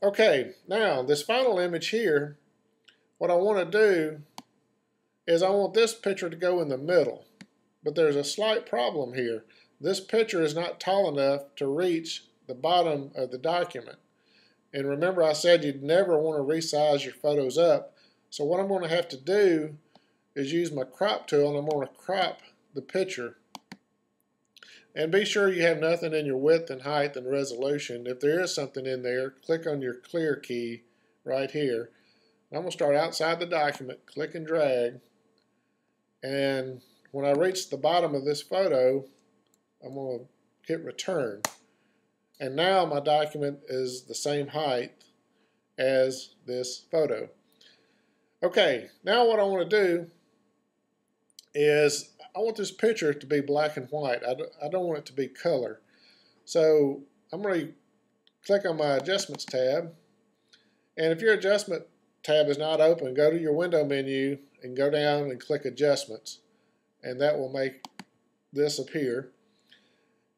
Okay, now this final image here, what I want to do is I want this picture to go in the middle. But there's a slight problem here. This picture is not tall enough to reach the bottom of the document. And remember I said you'd never want to resize your photos up. So what I'm going to have to do is use my crop tool, and I'm going to crop the picture. And be sure you have nothing in your width and height and resolution. If there is something in there, click on your clear key right here. I'm going to start outside the document, click and drag, and when I reach the bottom of this photo, I'm going to hit return. And now my document is the same height as this photo. Okay, now what I want to do is I want this picture to be black and white. I don't want it to be color. So I'm going to click on my Adjustments tab. And if your Adjustment tab is not open, go to your window menu and go down and click Adjustments. And that will make this appear.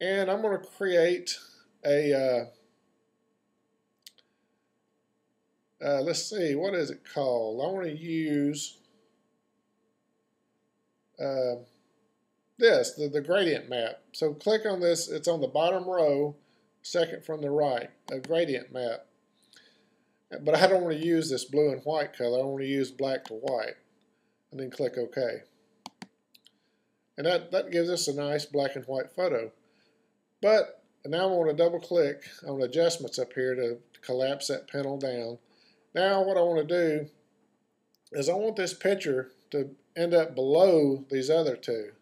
And I'm going to create a, let's see, what is it called? I want to use the gradient map. So click on this, it's on the bottom row, second from the right, a gradient map. But I don't want to use this blue and white color, I want to use black to white. And then click OK. And that gives us a nice black and white photo. But now I want to double click on Adjustments up here to collapse that panel down. Now what I want to do is I want this picture to end up below these other two.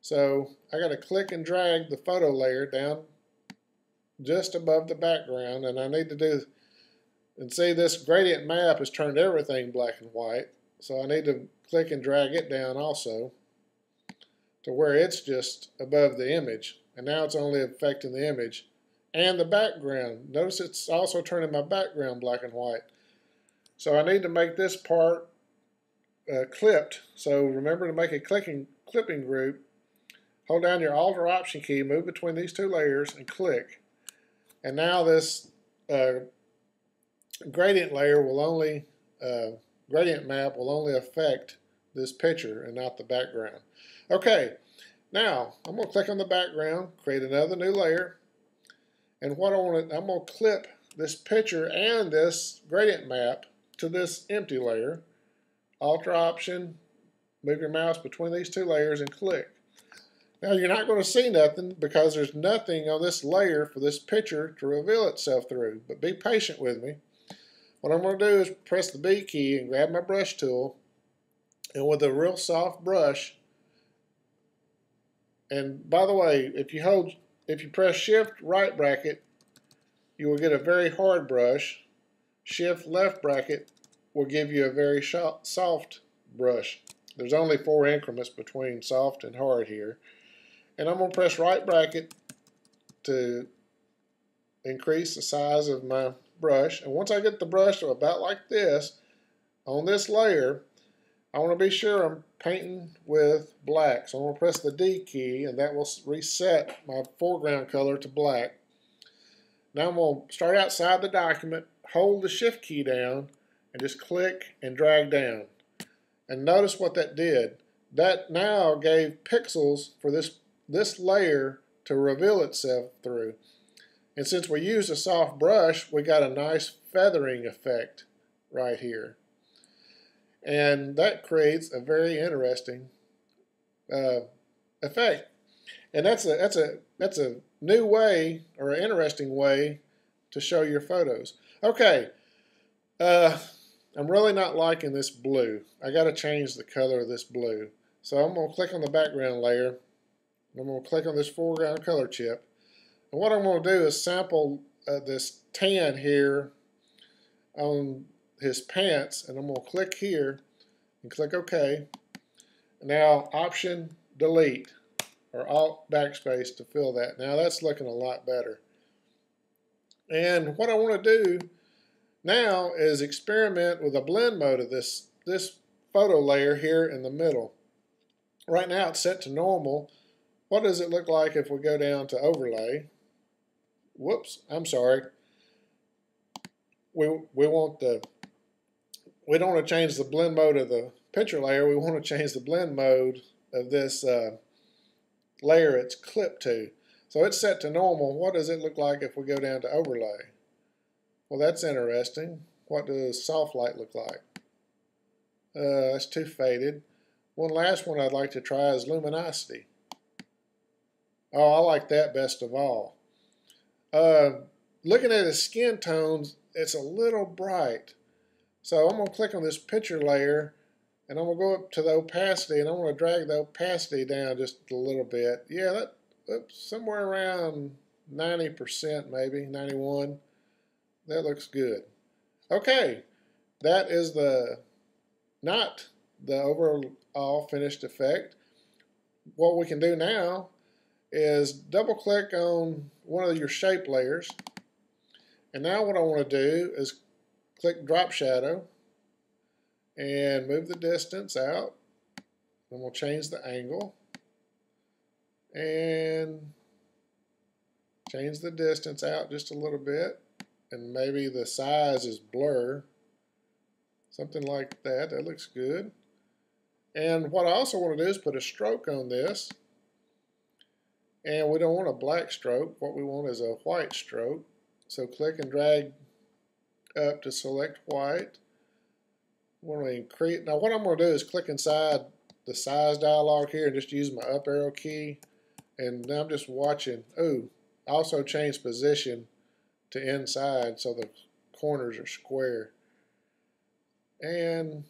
So I got to click and drag the photo layer down just above the background, and I need to do, and see this gradient map has turned everything black and white, so I need to click and drag it down also to where it's just above the image, and now it's only affecting the image and the background. Notice it's also turning my background black and white. So I need to make this part clipped. So remember to make a clipping group. Hold down your Alt or Option key, move between these two layers, and click. And now this gradient layer will only, gradient map will only affect this picture and not the background. Okay, now I'm going to click on the background, create another new layer, and what I'm going to clip this picture and this gradient map to this empty layer. Alt or Option, move your mouse between these two layers and click. Now you're not going to see nothing because there's nothing on this layer for this picture to reveal itself through, but be patient with me. What I'm going to do is press the B key and grab my brush tool, and with a real soft brush, and by the way, if you press Shift right bracket, you will get a very hard brush. Shift left bracket will give you a very soft brush. There's only 4 increments between soft and hard here. And I'm going to press right bracket to increase the size of my brush. And once I get the brush to about like this, on this layer, I want to be sure I'm painting with black. So I'm going to press the D key, and that will reset my foreground color to black. Now I'm going to start outside the document, hold the Shift key down, and just click and drag down. And notice what that did. That now gave pixels for this layer to reveal itself through. And since we used a soft brush, we got a nice feathering effect right here. And that creates a very interesting effect. And that's a new way, or an interesting way, to show your photos. Okay, I'm really not liking this blue. I got to change the color of this blue. So I'm going to click on the background layer. I'm going to click on this foreground color chip. And what I'm going to do is sample this tan here on his pants, and I'm going to click here and click OK. Now Option Delete or Alt Backspace to fill that. Now that's looking a lot better. And what I want to do now is experiment with a blend mode of this photo layer here in the middle. Right now it's set to normal. What does it look like if we go down to overlay? Whoops, I'm sorry. we want the we don't want to change the blend mode of the picture layer. We want to change the blend mode of this layer it's clipped to. So it's set to normal. What does it look like if we go down to overlay? Well, that's interesting. What does soft light look like? That's too faded. One last one I'd like to try is luminosity. Oh, I like that best of all. Looking at his skin tones, it's a little bright. So I'm going to click on this picture layer, and I'm going to go up to the opacity, and I'm going to drag the opacity down just a little bit. Yeah, that's somewhere around 90% maybe, 91. That looks good. Okay, that is not the overall finished effect. What we can do now is double click on one of your shape layers, and now what I want to do is click drop shadow and move the distance out, and we'll change the angle and change the distance out just a little bit, and maybe the size is blur, something like that. That looks good. And what I also want to do is put a stroke on this, and we don't want a black stroke. What we want is a white stroke. So click and drag up to select white. We're going to increase. Now what I'm going to do is click inside the size dialog here and just use my up arrow key, and now I'm just watching. Ooh, also change position to inside so the corners are square. And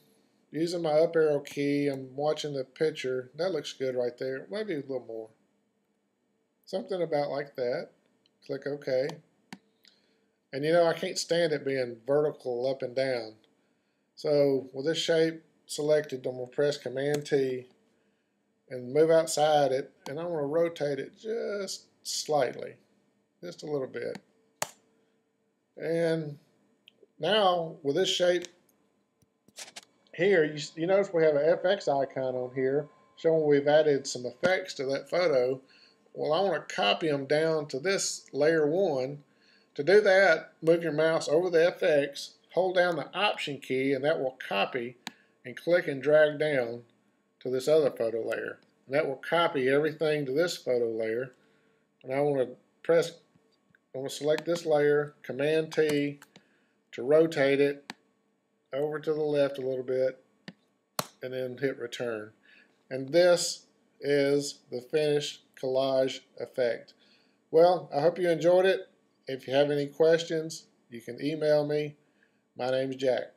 using my up arrow key, I'm watching the picture. That looks good right there. Maybe a little more. Something about like that. Click OK. And you know, I can't stand it being vertical up and down. So with this shape selected, I'm going to press Command T and move outside it, and I'm going to rotate it just slightly, just a little bit. And now with this shape here, you notice we have an FX icon on here showing we've added some effects to that photo. Well, I want to copy them down to this layer 1. To do that, move your mouse over the FX, hold down the Option key, and that will copy, and click and drag down to this other photo layer. And that will copy everything to this photo layer. And I want to select this layer, Command T, to rotate it over to the left a little bit, and then hit return. And this is the finished collage effect. Well, I hope you enjoyed it. If you have any questions, you can email me. My name's Jack.